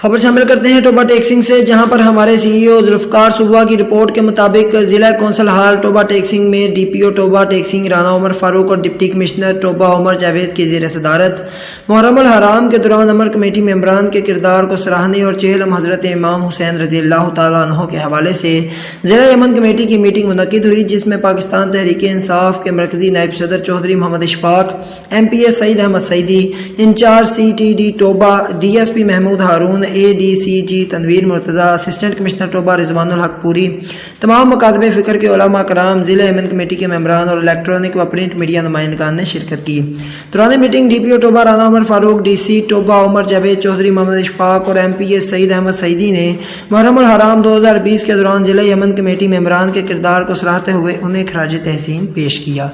خبر شامل کرتے ہیں ٹوبہ ٹیکسنگ سے، جہاں پر ہمارے سی ای او ذوالفقار صبح کی رپورٹ کے مطابق ضلع کونسل ہال ٹوبہ ٹیکسنگ میں ڈی پی او ٹوبہ ٹیکسنگ رانا عمر فاروق اور ڈپٹی کمشنر ٹوبہ عمر جاوید کی زیر صدارت محرم الحرام کے دوران عمر کمیٹی ممبران کے کردار کو سراہنے اور چہلم حضرت امام حسین رضی اللہ تعالیٰ عنہ کے حوالے سے ضلع یمن کمیٹی کی میٹنگ منعقد ہوئی، جس میں پاکستان تحریک انصاف کے مرکزی نائب صدر Chaudhry Muhammad Ashfaq, M P S Saeed Ahmed Saeedi, in charge C T D Toba D S P Mahmood Haroon, A D C G Tanveer Murtaza, assistant commissioner Toba Rizwan ul Haq Puri, تمام مکاتب فکر کے علماء کرام، ضلع یمن کمیٹی کے ممبران اور الیکٹرانک و پرنٹ میڈیا نمائندگان نے شرکت کی۔ دوران میٹنگ ڈی پی او ٹوبہ رانا عمر فاروق، ڈی سی ٹوبہ عمر جاوید چودھری محمد اشفاق اور M P S Saeed Ahmed Saeedi نے محرم الحرام 2020 کے دوران ضلع یمن کمیٹی ممبران کے کردار کو سراہتے ہوئے انہیں خراج تحسین پیش کیا۔